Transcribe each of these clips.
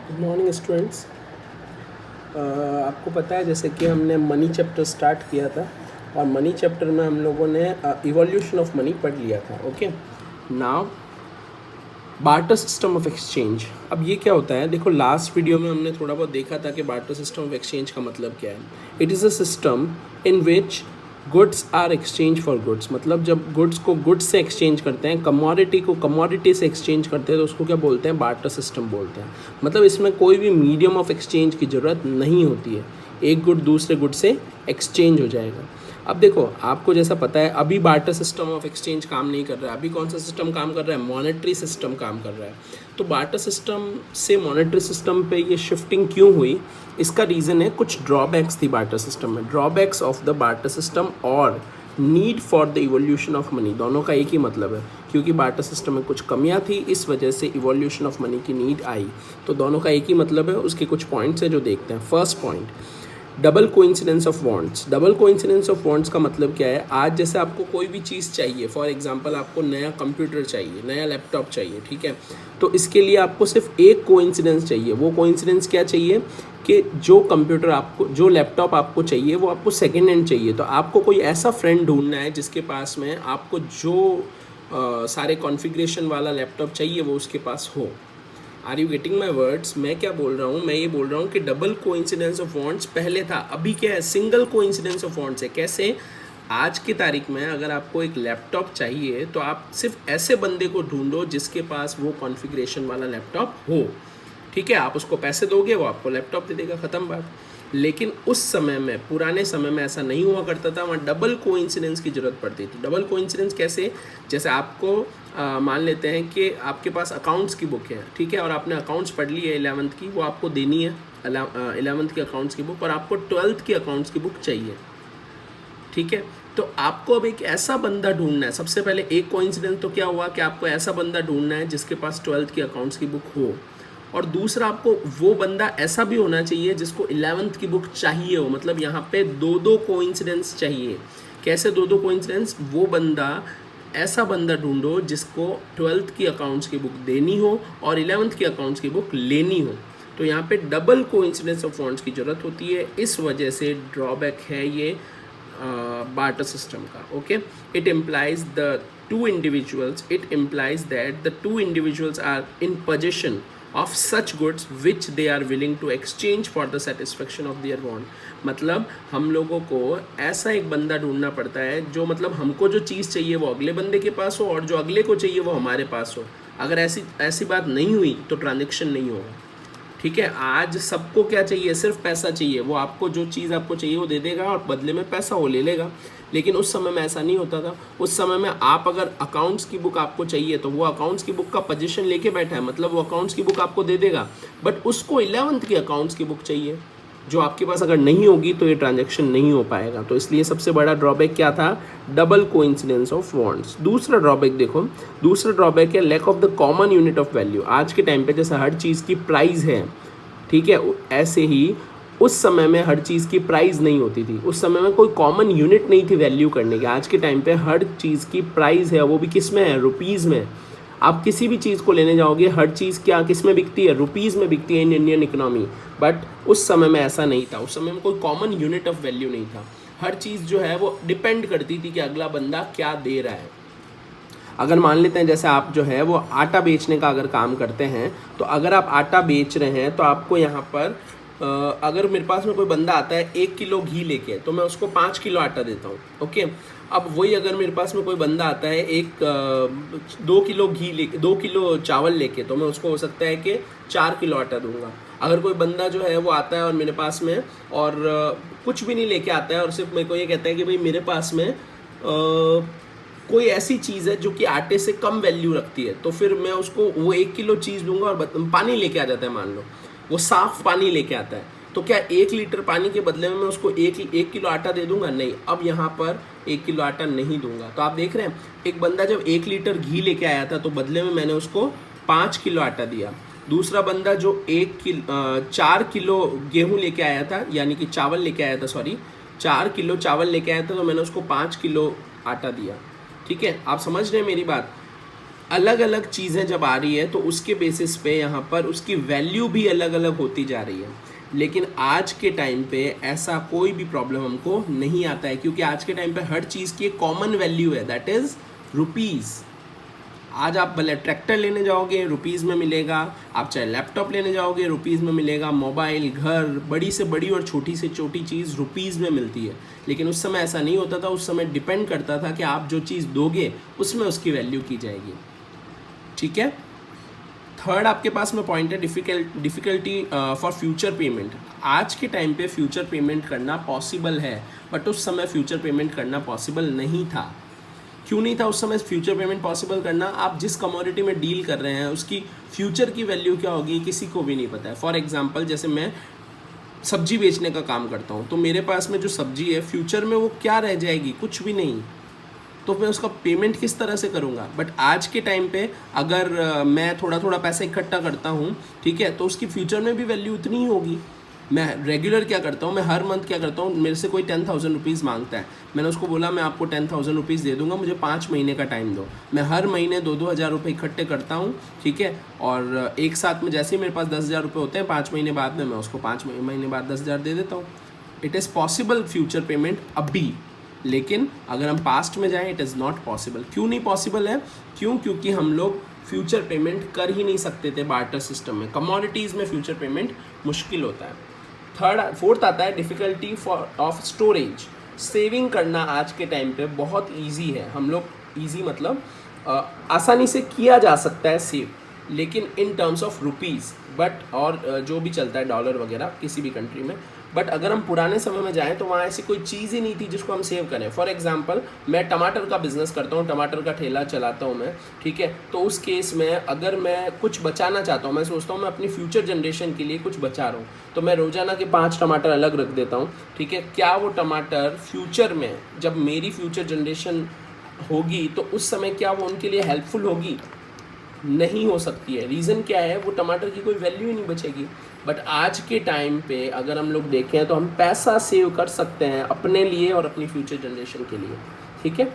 Good morning students. आपको पता है जैसे कि हमने मनी चैप्टर स्टार्ट किया था और मनी चैप्टर में हम लोगों ने इवोल्यूशन ऑफ मनी पढ़ लिया था। Okay, now barter system of exchange. अब ये क्या होता है, देखो लास्ट वीडियो में हमने थोड़ा बहुत देखा था कि बार्टर सिस्टम ऑफ एक्सचेंज का मतलब क्या है। It is a system in which goods are exchange for goods, मतलब जब गुड्स को गुड्स से एक्सचेंज करते हैं, कमोडिटी को कमोडिटी से एक्सचेंज करते हैं, तो उसको क्या बोलते हैं, बार्टर सिस्टम बोलते हैं। मतलब इसमें कोई भी मीडियम ऑफ एक्सचेंज की ज़रूरत नहीं होती है, एक गुड दूसरे गुड से एक्सचेंज हो जाएगा। अब देखो, आपको जैसा पता है अभी बार्टर सिस्टम ऑफ एक्सचेंज काम नहीं कर रहा है। अभी कौन सा सिस्टम काम कर रहा है, मॉनेटरी सिस्टम काम कर रहा है। तो बार्टर सिस्टम से मॉनेटरी सिस्टम पे ये शिफ्टिंग क्यों हुई, इसका रीज़न है कुछ ड्रॉबैक्स थी बार्टर सिस्टम में। Drawbacks of the barter system और need for the evolution of money, दोनों का एक ही मतलब है। क्योंकि बार्टर सिस्टम में कुछ कमियां थी, इस वजह से इवोल्यूशन ऑफ मनी की नीड आई। तो दोनों का एक ही मतलब है। उसके कुछ पॉइंट्स हैं जो देखते हैं। First point, double coincidence of wants. Double coincidence of wants का मतलब क्या है, आज जैसे आपको कोई भी चीज़ चाहिए, फॉर एग्जांपल आपको नया कंप्यूटर चाहिए, नया लैपटॉप चाहिए, ठीक है, तो इसके लिए आपको सिर्फ एक कोइंसिडेंस चाहिए। वो कोइंसिडेंस क्या चाहिए कि जो कंप्यूटर आपको, जो लैपटॉप आपको चाहिए वो आपको सेकेंड हैंड चाहिए। तो आपको कोई ऐसा फ्रेंड ढूंढना है जिसके पास में आपको जो सारे कॉन्फ़िगरेशन वाला लैपटॉप चाहिए वो उसके पास हो। Are you getting my words? मैं क्या बोल रहा हूँ, मैं ये बोल रहा हूँ कि डबल कोइंसिडेंस ऑफ वांट्स पहले था, अभी क्या है, सिंगल कोइंसिडेंस ऑफ वांट्स है। कैसे? आज की तारीख में अगर आपको एक लैपटॉप चाहिए तो आप सिर्फ ऐसे बंदे को ढूंढो जिसके पास वो कॉन्फ़िगरेशन वाला लैपटॉप हो, ठीक है। आप उसको पैसे दोगे, वो आपको लैपटॉप दे देगा, ख़त्म बात। लेकिन उस समय में, पुराने समय में ऐसा नहीं हुआ करता था, वहाँ डबल कोइंसिडेंस की ज़रूरत पड़ती थी। डबल कोइंसिडेंस कैसे? जैसे आपको मान लेते हैं कि आपके पास अकाउंट्स की बुक है, ठीक है, और आपने अकाउंट्स पढ़ ली है 11th की, वो आपको देनी है 11th की अकाउंट्स की बुक, और आपको 12th की अकाउंट्स की बुक चाहिए, ठीक है। तो आपको अब एक ऐसा बंदा ढूंढना है। सबसे पहले एक कोइंसिडेंस तो क्या हुआ कि आपको ऐसा बंदा ढूंढना है जिसके पास 12th की अकाउंट्स की बुक हो, और दूसरा आपको वो बंदा ऐसा भी होना चाहिए जिसको 11th की बुक चाहिए हो। मतलब यहाँ पे दो दो कोइंसिडेंस चाहिए। कैसे दो दो कोइंसिडेंस? वो बंदा, ऐसा बंदा ढूंढो जिसको 12th की अकाउंट्स की बुक देनी हो और 11th की अकाउंट्स की बुक लेनी हो। तो यहाँ पे डबल कोइंसिडेंस ऑफ फंड्स की ज़रूरत होती है। इस वजह से ड्रॉबैक है ये बार्टर सिस्टम का। Okay, it implies the two individuals, it implies that the two individuals are in position of such goods which they are willing to exchange for the satisfaction of their want। मतलब हम लोगों को ऐसा एक बंदा ढूंढना पड़ता है जो, मतलब हमको जो चीज़ चाहिए वो अगले बंदे के पास हो और जो अगले को चाहिए वो हमारे पास हो। अगर ऐसी बात नहीं हुई तो ट्रांजेक्शन नहीं होगा, ठीक है। आज सबको क्या चाहिए, सिर्फ पैसा चाहिए। वो आपको जो चीज़ आपको चाहिए वो दे देगा और बदले में पैसा वो ले लेगा। लेकिन उस समय में ऐसा नहीं होता था। उस समय में आप अगर अकाउंट्स की बुक आपको चाहिए तो वो अकाउंट्स की बुक का पोजीशन लेके बैठा है, मतलब वो अकाउंट्स की बुक आपको दे देगा, बट उसको 11th की अकाउंट्स की बुक चाहिए जो आपके पास अगर नहीं होगी तो ये ट्रांजैक्शन नहीं हो पाएगा। तो इसलिए सबसे बड़ा ड्रॉबैक क्या था, डबल कोइंसिडेंस ऑफ वांट्स। दूसरा ड्रॉबैक देखो, दूसरा ड्रॉबैक है lack of the common unit of value. आज के टाइम पे जैसे हर चीज़ की प्राइस है, ठीक है, ऐसे ही उस समय में हर चीज़ की प्राइस नहीं होती थी। उस समय में कोई कॉमन यूनिट नहीं थी वैल्यू करने की। आज के टाइम पे हर चीज़ की प्राइस है, वो भी किस में है, रुपीज़ में। आप किसी भी चीज़ को लेने जाओगे, हर चीज़ क्या किस में बिकती है, रुपीज़ में बिकती है इन इंडियन इकोनॉमी। बट उस समय में ऐसा नहीं था। उस समय में कोई कॉमन यूनिट ऑफ वैल्यू नहीं था। हर चीज़ जो है वो डिपेंड करती थी कि अगला बंदा क्या दे रहा है। अगर मान लेते हैं जैसे आप जो है वो आटा बेचने का अगर काम करते हैं, तो अगर आप आटा बेच रहे हैं तो आपको यहाँ पर अगर मेरे पास में कोई बंदा आता है 1 किलो घी लेके, तो मैं उसको 5 किलो आटा देता हूँ। ओके, अब वही अगर मेरे पास में कोई बंदा आता है 2 किलो घी लेके, 2 किलो चावल लेके, तो मैं उसको हो सकता है कि 4 किलो आटा दूंगा। अगर कोई बंदा जो है वो आता है और मेरे पास में और कुछ भी नहीं लेके आता है और सिर्फ मेरे को ये कहता है कि भाई मेरे पास में कोई ऐसी चीज़ है जो कि आटे से कम वैल्यू रखती है, तो फिर मैं उसको वो 1 किलो चीज़ दूंगा। और पानी लेके आ जाता है, मान लो वो साफ पानी लेके आता है, तो क्या 1 लीटर पानी के बदले में मैं उसको 1 किलो आटा दे दूंगा? नहीं। अब यहाँ पर 1 किलो आटा नहीं दूंगा। तो आप देख रहे हैं, एक बंदा जब 1 लीटर घी लेके आया था तो बदले में मैंने उसको 5 किलो आटा दिया। दूसरा बंदा जो 4 किलो गेहूँ लेके आया था, यानी कि चावल लेके आया था, सॉरी 4 किलो चावल लेके आया था, तो मैंने उसको 5 किलो आटा दिया। ठीक है, आप समझ रहे हैं मेरी बात? अलग अलग चीज़ें जब आ रही है तो उसके बेसिस पे यहाँ पर उसकी वैल्यू भी अलग अलग होती जा रही है। लेकिन आज के टाइम पे ऐसा कोई भी प्रॉब्लम हमको नहीं आता है, क्योंकि आज के टाइम पे हर चीज़ की एक कॉमन वैल्यू है, दैट इज़ रुपीज़। आज आप भले ट्रैक्टर लेने जाओगे रुपीज़ में मिलेगा, आप चाहे लैपटॉप लेने जाओगे रुपीज़ में मिलेगा, मोबाइल, घर, बड़ी से बड़ी और छोटी से छोटी चीज़ रुपीज़ में मिलती है। लेकिन उस समय ऐसा नहीं होता था, उस समय डिपेंड करता था कि आप जो चीज़ दोगे उसमें उसकी वैल्यू की जाएगी। ठीक है। थर्ड आपके पास में पॉइंट है डिफ़िकल्टी फॉर फ्यूचर पेमेंट। आज के टाइम पे फ्यूचर पेमेंट करना पॉसिबल है, बट उस समय फ्यूचर पेमेंट करना पॉसिबल नहीं था। क्यों नहीं था उस समय फ्यूचर पेमेंट पॉसिबल करना? आप जिस कमोडिटी में डील कर रहे हैं उसकी फ्यूचर की वैल्यू क्या होगी किसी को भी नहीं पता है। फॉर एग्जांपल जैसे मैं सब्जी बेचने का काम करता हूँ, तो मेरे पास में जो सब्जी है फ्यूचर में वो क्या रह जाएगी, कुछ भी नहीं, तो मैं उसका पेमेंट किस तरह से करूँगा। बट आज के टाइम पे अगर मैं थोड़ा थोड़ा पैसा इकट्ठा करता हूँ, ठीक है, तो उसकी फ्यूचर में भी वैल्यू उतनी ही होगी। मैं रेगुलर क्या करता हूँ, मैं हर मंथ क्या करता हूँ, मेरे से कोई 10,000 रुपीज़ मांगता है, मैंने उसको बोला मैं आपको 10,000 रुपीज़ दे दूंगा, मुझे 5 महीने का टाइम दो। मैं हर महीने 2-2 हज़ार रुपये इकट्ठे करता हूँ, ठीक है, और एक साथ में जैसे ही मेरे पास 10,000 रुपये होते हैं 5 महीने बाद में मैं उसको 5 महीने बाद 10,000 दे देता हूँ। It is possible future payment अभी, लेकिन अगर हम पास्ट में जाएं इट इज़ नॉट पॉसिबल। क्यों नहीं पॉसिबल है? क्योंकि हम लोग फ्यूचर पेमेंट कर ही नहीं सकते थे बार्टर सिस्टम में। कमोडिटीज़ में फ्यूचर पेमेंट मुश्किल होता है। फोर्थ आता है डिफ़िकल्टी ऑफ स्टोरेज। सेविंग करना आज के टाइम पे बहुत ईजी है। हम लोग ईजी मतलब आसानी से किया जा सकता है सेव, लेकिन इन टर्म्स ऑफ रुपीज़, बट और जो भी चलता है डॉलर वगैरह किसी भी कंट्री में। बट अगर हम पुराने समय में जाएं तो वहाँ ऐसी कोई चीज़ ही नहीं थी जिसको हम सेव करें। फॉर एग्जांपल मैं टमाटर का बिज़नेस करता हूँ, टमाटर का ठेला चलाता हूँ मैं, ठीक है, तो उस केस में अगर मैं कुछ बचाना चाहता हूँ, मैं सोचता हूँ मैं अपनी फ्यूचर जनरेशन के लिए कुछ बचा रहा हूँ, तो मैं रोज़ाना के 5 टमाटर अलग रख देता हूँ, ठीक है। क्या वो टमाटर फ्यूचर में जब मेरी फ्यूचर जनरेशन होगी तो उस समय क्या वो उनके लिए हेल्पफुल होगी? नहीं हो सकती है। रीज़न क्या है? वो टमाटर की कोई वैल्यू ही नहीं बचेगी। बट आज के टाइम पे अगर हम लोग देखें तो हम पैसा सेव कर सकते हैं अपने लिए और अपनी फ्यूचर जनरेशन के लिए, ठीक है।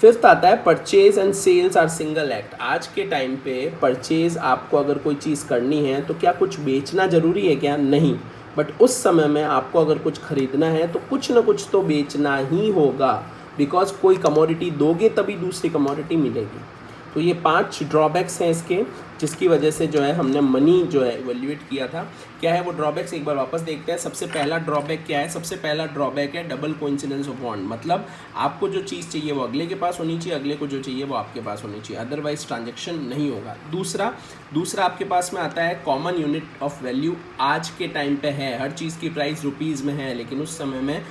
फिफ्थ आता है purchase and sales are single act. आज के टाइम पे परचेज, आपको अगर कोई चीज़ करनी है तो क्या कुछ बेचना ज़रूरी है क्या? नहीं। बट उस समय में आपको अगर कुछ ख़रीदना है तो कुछ ना कुछ तो बेचना ही होगा, बिकॉज कोई कमोडिटी दोगे तभी दूसरी कमोडिटी मिलेगी। तो ये 5 ड्रॉबैक्स हैं इसके, जिसकी वजह से जो है हमने मनी जो है इवैल्यूएट किया था। क्या है वो ड्रॉबैक्स, एक बार वापस देखते हैं। सबसे पहला ड्रॉबैक क्या है? सबसे पहला ड्रॉबैक है डबल कोइंसिडेंस ऑफ बॉन्ड। मतलब आपको जो चीज़ चाहिए वो अगले के पास होनी चाहिए, अगले को जो चाहिए वो आपके पास होनी चाहिए, अदरवाइज ट्रांजेक्शन नहीं होगा। दूसरा आपके पास में आता है कॉमन यूनिट ऑफ वैल्यू। आज के टाइम पे है, हर चीज़ की प्राइस रुपीज़ में है, लेकिन उस समय में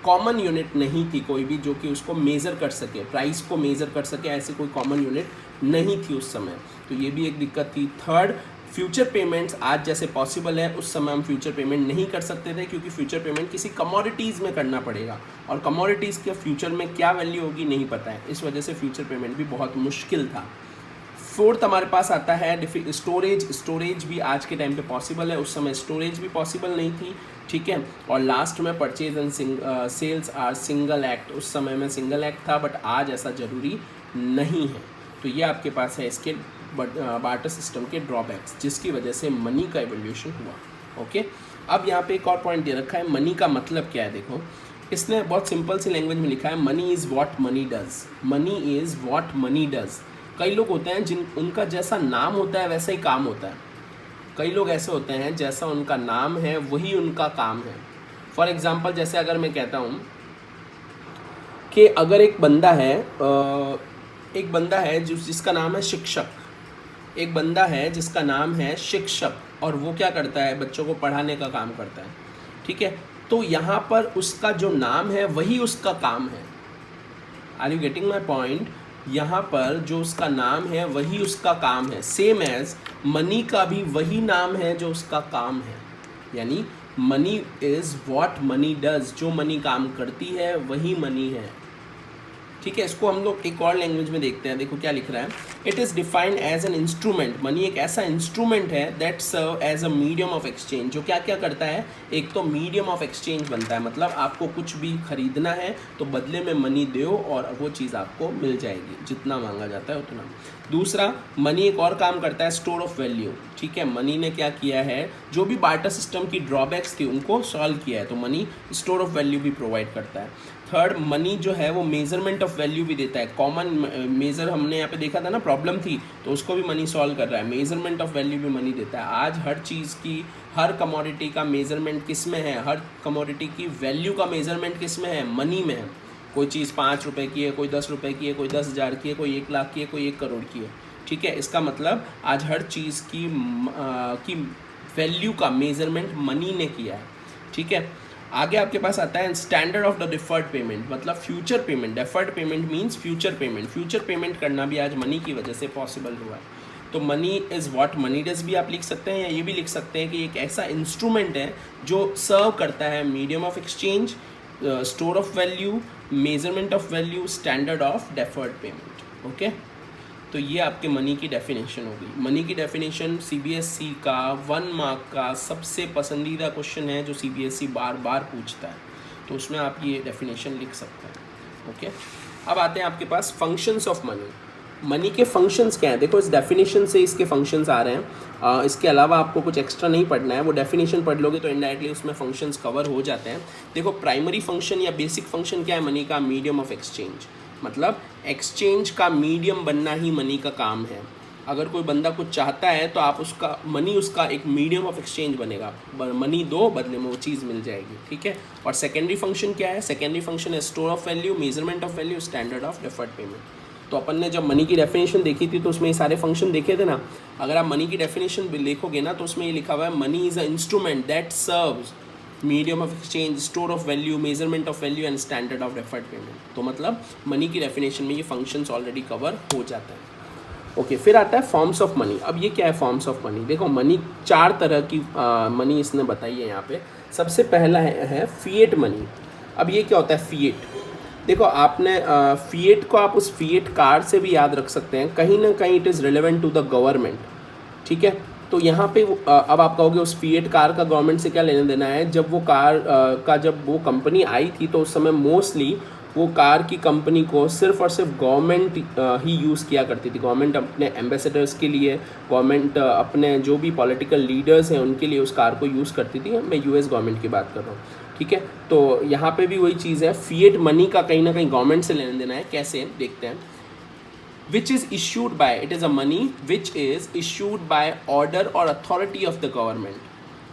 कॉमन यूनिट नहीं थी कोई भी जो कि उसको मेज़र कर सके, प्राइस को मेज़र कर सके, ऐसी कोई कॉमन यूनिट नहीं थी उस समय, तो ये भी एक दिक्कत थी। थर्ड, फ्यूचर पेमेंट्स आज जैसे पॉसिबल है उस समय हम फ्यूचर पेमेंट नहीं कर सकते थे, क्योंकि फ्यूचर पेमेंट किसी कमोडिटीज़ में करना पड़ेगा और कमोडिटीज़ के फ्यूचर में क्या वैल्यू होगी नहीं पता है, इस वजह से फ्यूचर पेमेंट भी बहुत मुश्किल था। फोर्थ हमारे पास आता है स्टोरेज भी आज के टाइम पे पॉसिबल है, उस समय स्टोरेज भी पॉसिबल नहीं थी, ठीक है। और लास्ट में purchase and sales are single act. उस समय में सिंगल एक्ट था, बट आज ऐसा ज़रूरी नहीं है। तो ये आपके पास है इसके बार्टर सिस्टम के ड्रॉबैक्स, जिसकी वजह से मनी का इवोल्यूशन हुआ। ओके, अब यहाँ पे एक और पॉइंट दे रखा है, मनी का मतलब क्या है। देखो, इसने बहुत सिंपल सी लैंग्वेज में लिखा है, money is what money does. Money is what money does. कई लोग होते हैं उनका जैसा नाम होता है वैसा ही काम होता है। कई लोग ऐसे होते हैं जैसा उनका नाम है वही उनका काम है। फॉर एग्जांपल, जैसे अगर मैं कहता हूँ कि अगर एक बंदा है जिसका नाम है शिक्षक, एक बंदा है जिसका नाम है शिक्षक, और वो क्या करता है? बच्चों को पढ़ाने का काम करता है, ठीक है। तो यहाँ पर उसका जो नाम है वही उसका काम है। Are you getting my point? यहाँ पर जो उसका नाम है वही उसका काम है। सेम एज मनी का भी वही नाम है जो उसका काम है। यानी money is what money does. जो मनी काम करती है वही मनी है, ठीक है, इसको हम लोग एक और लैंग्वेज में देखते हैं। देखो क्या लिख रहा है, it is defined as an instrument, money एक ऐसा इंस्ट्रूमेंट है that serve as a medium of exchange, जो क्या क्या करता है, एक तो मीडियम ऑफ एक्सचेंज बनता है, मतलब आपको कुछ भी खरीदना है तो बदले में मनी दो और वो चीज़ आपको मिल जाएगी, जितना मांगा जाता है उतना। दूसरा, मनी एक और काम करता है, स्टोर ऑफ वैल्यू। ठीक है, मनी ने क्या किया है, जो भी बार्टर सिस्टम की ड्रॉबैक्स थी उनको सॉल्व किया है, तो मनी स्टोर ऑफ वैल्यू भी प्रोवाइड करता है। थर्ड, मनी जो है वो मेजरमेंट ऑफ वैल्यू भी देता है। कॉमन मेजर हमने यहाँ पे देखा था ना, प्रॉब्लम थी, तो उसको भी मनी सॉल्व कर रहा है। मेजरमेंट ऑफ वैल्यू भी मनी देता है। आज हर चीज़ की, हर कमोडिटी का मेजरमेंट किस में है, हर कमोडिटी की वैल्यू का मेजरमेंट किस में है, मनी में है। कोई चीज़ 5 रुपये की है, कोई 10 रुपये की है, कोई 10,000 की है, कोई 1 लाख की है, कोई 1 करोड़ की है। ठीक है, इसका मतलब आज हर चीज़ की वैल्यू का मेजरमेंट मनी ने किया है। ठीक है, आगे आपके पास आता है standard of the deferred payment, मतलब future payment. Deferred payment means future payment. Future payment करना भी आज मनी की वजह से पॉसिबल हुआ है। तो money is what money does भी आप लिख सकते हैं, या ये भी लिख सकते हैं कि एक ऐसा इंस्ट्रूमेंट है जो सर्व करता है medium of exchange, store of value, measurement of value, standard of deferred payment. Okay, तो ये आपके मनी की डेफिनेशन होगी। मनी की डेफिनेशन CBSE का 1 मार्क का सबसे पसंदीदा क्वेश्चन है, जो CBSE बार बार पूछता है, तो उसमें आप ये डेफिनेशन लिख सकते हैं। ओके, अब आते हैं आपके पास फंक्शंस ऑफ मनी। मनी के फंक्शंस क्या हैं, देखो इस डेफिनेशन से इसके फंक्शंस आ रहे हैं। इसके अलावा आपको कुछ एक्स्ट्रा नहीं पढ़ना है, वो डेफिनेशन पढ़ लोगे तो इनडायरेक्टली उसमें फंक्शंस कवर हो जाते हैं। देखो प्राइमरी फंक्शन या बेसिक फंक्शन क्या है मनी का, मीडियम ऑफ एक्सचेंज, मतलब एक्सचेंज का मीडियम बनना ही मनी का काम है। अगर कोई बंदा कुछ चाहता है तो आप उसका मनी, उसका एक मीडियम ऑफ एक्सचेंज बनेगा, मनी दो बदले में वो चीज़ मिल जाएगी। ठीक है, और सेकेंडरी फंक्शन क्या है, सेकेंडरी फंक्शन है store of value, measurement of value, standard of deferred payment. तो अपन ने जब मनी की डेफिनेशन देखी थी तो उसमें ये सारे फंक्शन देखे थे ना। अगर आप मनी की डेफिनेशन भी देखोगे ना तो उसमें ये लिखा हुआ है, money is a instrument that serves medium of exchange, store of value, measurement of value and standard of deferred payment. तो मतलब मनी की डेफिनेशन में ये फंक्शंस ऑलरेडी कवर हो जाता है। ओके, फिर आता है फॉर्म्स ऑफ मनी। अब ये क्या है फॉर्म्स ऑफ मनी, देखो मनी 4 तरह की मनी इसने बताई है यहाँ पे। सबसे पहला है फिएट मनी। अब ये क्या होता है फिएट, देखो आपने फिएट को आप उस फिएट कार से भी याद रख सकते हैं, कहीं ना कहीं it is relevant to the government. ठीक है, तो यहाँ पे अब आप कहोगे उस फिएट कार का गवर्नमेंट से क्या लेना देना है। जब वो कार जब वो कंपनी आई थी तो उस समय मोस्टली वो कार की कंपनी को सिर्फ और सिर्फ गवर्नमेंट ही यूज़ किया करती थी। गवर्नमेंट अपने एम्बेसडर्स के लिए, गवर्नमेंट अपने जो भी पॉलिटिकल लीडर्स हैं उनके लिए उस कार को यूज़ करती थी। मैं US गवर्नमेंट की बात कर रहा हूँ। ठीक है, तो यहाँ पे भी वही चीज़ है, फिएट मनी का कहीं ना कहीं गवर्नमेंट से लेना देना है। कैसे देखते हैं, which is issued by, it is a money which is issued by order or authority of the government।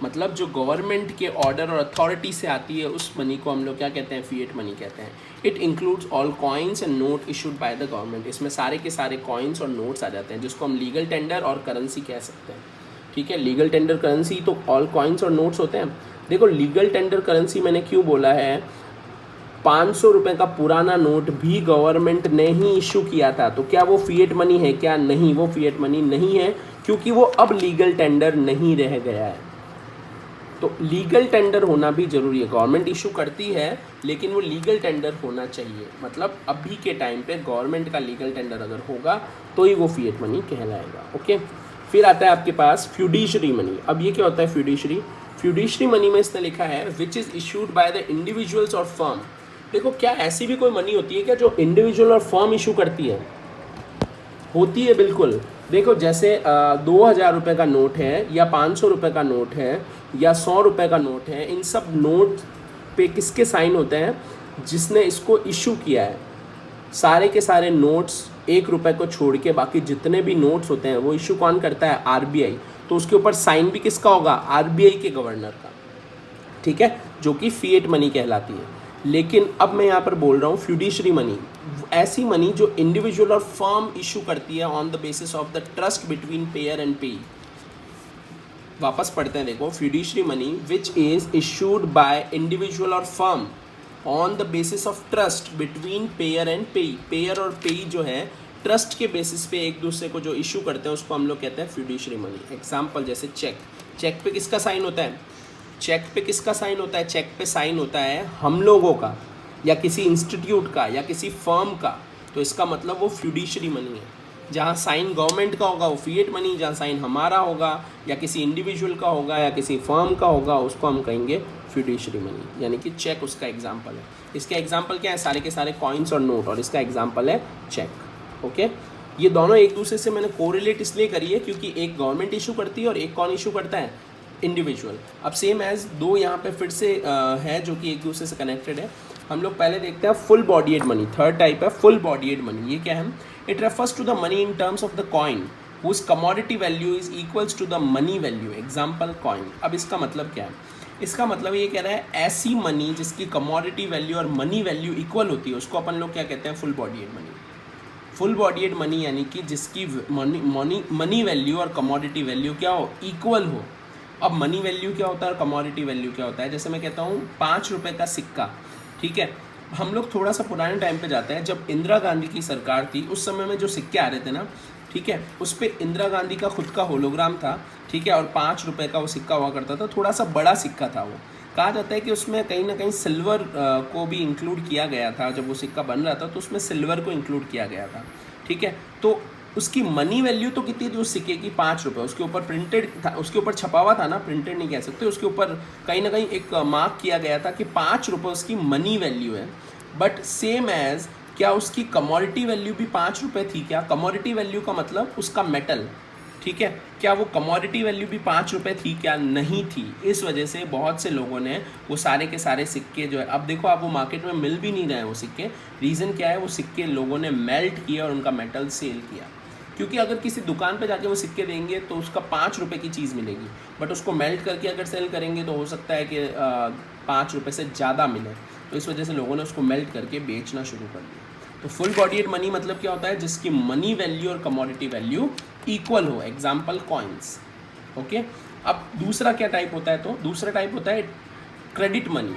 मतलब जो गवर्नमेंट के ऑर्डर और अथॉरिटी से आती है उस मनी को हम लोग क्या कहते हैं, फिएट मनी कहते हैं। It includes all coins and note issued by the government. इसमें सारे के सारे कॉइन्स और नोट्स आ जाते हैं, जिसको हम लीगल टेंडर और करेंसी कह सकते हैं। ठीक है, लीगल टेंडर करेंसी तो ऑल कॉइन्स और नोट्स होते हैं। देखो लीगल टेंडर करेंसी मैंने क्यों बोला है, 500 रुपये का पुराना नोट भी गवर्नमेंट ने ही इशू किया था, तो क्या वो फिएट मनी है क्या, नहीं, वो फिएट मनी नहीं है, क्योंकि वो अब लीगल टेंडर नहीं रह गया है। तो लीगल टेंडर होना भी ज़रूरी है। गवर्नमेंट इशू करती है लेकिन वो लीगल टेंडर होना चाहिए, मतलब अभी के टाइम पे गवर्नमेंट का लीगल टेंडर अगर होगा तो ही वो फिएट मनी कहलाएगा। ओके, फिर आता है आपके पास फ्यूडिशरी मनी। अब ये क्या होता है फ्यूडिशरी, फ्यूडिशरी मनी में इसने लिखा है which is issued by the individuals और फर्म। देखो क्या ऐसी भी कोई मनी होती है क्या जो इंडिविजुअल और फर्म इशू करती है, होती है बिल्कुल। देखो जैसे 2000 रुपये का नोट है या 500 रुपये का नोट है या 100 रुपये का नोट है, इन सब नोट पे किसके साइन होते हैं, जिसने इसको इशू किया है। सारे के सारे नोट्स 1 रुपये को छोड़ के बाकी जितने भी नोट्स होते हैं वो इशू कौन करता है, RBI। तो उसके ऊपर साइन भी किसका होगा, RBI के गवर्नर का। ठीक है, जो कि फिएट मनी कहलाती है। लेकिन अब मैं यहाँ पर बोल रहा हूँ फ्यूडिशरी मनी, ऐसी मनी जो इंडिविजुअल और फर्म इशू करती है on the basis of the trust between payer and payee. वापस पढ़ते हैं, देखो fiduciary money which is issued by individual और firm on the basis of trust between payer and payee. Payer और payee जो है ट्रस्ट के बेसिस पे एक दूसरे को जो इशू करते हैं उसको हम लोग कहते हैं फ्यूडिशरी मनी। एग्जाम्पल जैसे चेक, चेक पे किसका साइन होता है, चेक पे किसका साइन होता है, चेक पे साइन होता है हम लोगों का, या किसी इंस्टीट्यूट का या किसी फर्म का, तो इसका मतलब वो फ्यूडिशरी मनी है। जहाँ साइन गवर्नमेंट का होगा वो फिएट मनी, जहाँ साइन हमारा होगा या किसी इंडिविजुअल का होगा या किसी फर्म का होगा उसको हम कहेंगे फ्यूडिशरी मनी, यानी कि चेक उसका एग्जाम्पल है। इसके एग्जाम्पल क्या है? सारे के सारे कॉइन्स और नोट, और इसका एग्जाम्पल है चेक। ओके, ये दोनों एक दूसरे से मैंने कोरिलेट इसलिए करी है क्योंकि एक गवर्नमेंट इशू करती है और एक कौन इशू करता है? इंडिविजुअल। अब सेम एज दो यहाँ पे फिर से है जो कि एक दूसरे से कनेक्टेड है। हम लोग पहले देखते हैं full bodied money, third type है फुल बॉडीड मनी। ये क्या है? It refers to the money in terms of the coin whose commodity value is equals to the money value, example coin. अब इसका मतलब क्या है? इसका मतलब ये कह रहा है ऐसी मनी जिसकी कमोडिटी वैल्यू और मनी वैल्यू इक्वल होती है उसको अपन लोग क्या कहते हैं? Full bodied money. Full bodied money यानी कि जिसकी मनी वैल्यू और कमोडिटी वैल्यू क्या हो? इक्वल हो। अब मनी वैल्यू क्या होता है और कमोडिटी वैल्यू क्या होता है? जैसे मैं कहता हूँ 5 रुपये का सिक्का, ठीक है। हम लोग थोड़ा सा पुराने टाइम पे जाते हैं, जब इंदिरा गांधी की सरकार थी उस समय में जो सिक्के आ रहे थे ना, ठीक है, उस पर इंदिरा गांधी का खुद का होलोग्राम था, ठीक है, और 5 रुपये का वो सिक्का हुआ करता था, थोड़ा सा बड़ा सिक्का था वो। कहा जाता है कि उसमें कहीं ना कहीं सिल्वर को भी इंक्लूड किया गया था। जब वो सिक्का बन रहा था तो उसमें सिल्वर को इंक्लूड किया गया था, ठीक है। तो उसकी मनी वैल्यू तो कितनी थी उस सिक्के की? 5 रुपये। उसके ऊपर प्रिंटेड था, उसके ऊपर छपा हुआ था ना, प्रिंटेड नहीं कह सकते, उसके ऊपर कहीं ना कहीं एक मार्क किया गया था कि 5 रुपये उसकी मनी वैल्यू है। बट सेम एज क्या उसकी कमोडिटी वैल्यू भी 5 रुपये थी क्या? कमोडिटी वैल्यू का मतलब उसका मेटल, ठीक है, क्या वो कमोडिटी वैल्यू भी 5 रुपये थी क्या? नहीं थी। इस वजह से बहुत से लोगों ने वो सारे के सारे सिक्के जो है, अब देखो आप वो मार्केट में मिल भी नहीं रहे हैं वो सिक्के। रीज़न क्या है? वो सिक्के लोगों ने मेल्ट किया और उनका मेटल सेल किया। क्योंकि अगर किसी दुकान पे जाके वो सिक्के देंगे तो उसका 5 रुपये की चीज़ मिलेगी, बट उसको मेल्ट करके अगर सेल करेंगे तो हो सकता है कि 5 रुपये से ज़्यादा मिले। तो इस वजह से लोगों ने उसको मेल्ट करके बेचना शुरू कर दिया। तो फुल बॉडीड मनी मतलब क्या होता है? जिसकी मनी वैल्यू और कमोडिटी वैल्यू इक्वल हो, एग्जाम्पल कॉइन्स। ओके, अब दूसरा क्या टाइप होता है? तो दूसरा टाइप होता है credit money.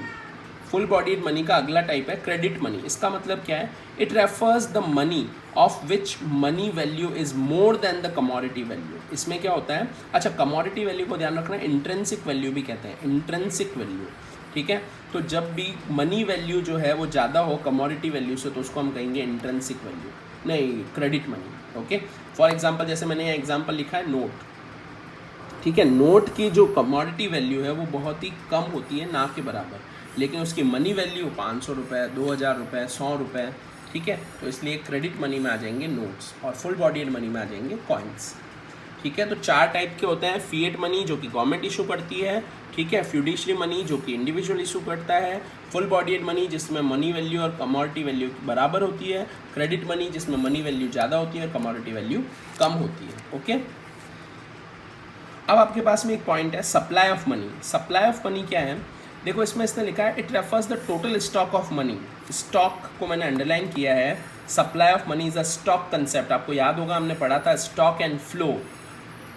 Full bodied money का अगला टाइप है क्रेडिट मनी। इसका मतलब क्या है? It refers the money of which money value is more than the commodity value. इसमें क्या होता है? अच्छा, कमोडिटी वैल्यू को ध्यान रखना, इंट्रिंसिक वैल्यू भी कहते हैं, इंट्रिंसिक वैल्यू, ठीक है। तो जब भी मनी वैल्यू जो है वो ज़्यादा हो कमोडिटी वैल्यू से तो उसको हम कहेंगे इंट्रिंसिक वैल्यू, नहीं credit money. Okay, for example जैसे मैंने यहाँ एग्जांपल लिखा है नोट, ठीक है। नोट की जो कमोडिटी वैल्यू है वो बहुत ही कम होती है, ना के बराबर, लेकिन उसकी मनी वैल्यू 500 रुपये, 2000 रुपये, 100 रुपये, ठीक है। तो इसलिए क्रेडिट मनी में आ जाएंगे नोट्स और फुल बॉडीड मनी में आ जाएंगे कॉइन्स, ठीक है। तो 4 टाइप के होते हैं। फिएट मनी जो कि गवर्नमेंट इशू करती है, ठीक है, फ्यूडिशरी मनी जो कि इंडिविजुअल इशू करता है, फुल बॉडीड मनी जिसमें मनी वैल्यू और कमोडिटी वैल्यू बराबर होती है, क्रेडिट मनी जिसमें मनी वैल्यू ज़्यादा होती है और कमोडिटी वैल्यू कम होती है। ओके, अब आपके पास में एक पॉइंट है supply of money. Supply of money क्या है? देखो इसमें इसने लिखा है it refers the total stock of money. Stock को मैंने अंडरलाइन किया है। Supply of money is a stock concept. आपको याद होगा हमने पढ़ा था स्टॉक एंड फ्लो,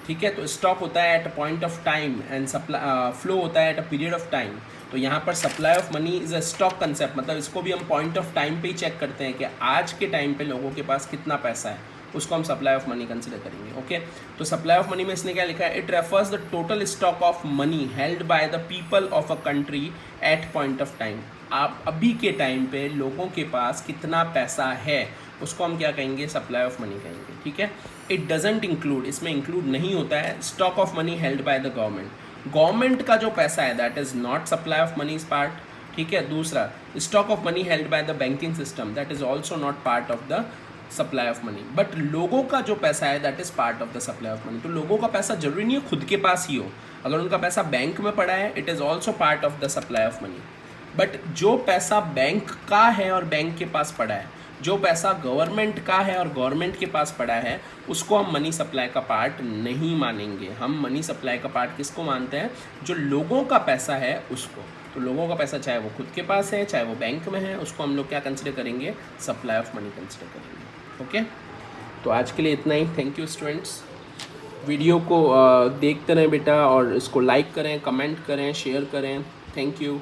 ठीक है। तो स्टॉक होता है at a point of time and supply flow होता है at a period of time. तो यहाँ पर supply of money is a stock concept, मतलब इसको भी हम पॉइंट ऑफ टाइम पे ही चेक करते हैं कि आज के टाइम पे लोगों के पास कितना पैसा है, उसको हम सप्लाई ऑफ मनी कंसिडर करेंगे। ओके, तो सप्लाई ऑफ मनी में इसने क्या लिखा है? It refers the total stock of money held by the people of a country at point of time. आप अभी के टाइम पे लोगों के पास कितना पैसा है उसको हम क्या कहेंगे? सप्लाई ऑफ मनी कहेंगे, ठीक है। इट डजेंट इंक्लूड, इसमें इंक्लूड नहीं होता है stock of money held by the government. Government का जो पैसा है that is not supply of money is part, ठीक है। दूसरा stock of money held by the banking system that is also not part of the supply of money. But लोगों का जो पैसा है that is part of the supply of money. तो लोगों का पैसा जरूरी नहीं है खुद के पास ही हो, अगर उनका पैसा बैंक में पड़ा है it is also part of the supply of money. But जो पैसा बैंक का है और बैंक के पास पड़ा है, जो पैसा गवर्नमेंट का है और गवर्नमेंट के पास पड़ा है, उसको हम मनी सप्लाई का पार्ट नहीं मानेंगे। हम मनी सप्लाई का पार्ट किसको मानते हैं? जो लोगों का पैसा है उसको। तो लोगों का पैसा चाहे वो खुद के पास है चाहे वो बैंक में है, उसको हम लोग क्या कंसिडर करेंगे? सप्लाई ऑफ मनी कंसिडर करेंगे। ओके, तो आज के लिए इतना ही। Thank you students. वीडियो को देखते रहें बेटा और इसको लाइक करें, कमेंट करें, शेयर करें। Thank you.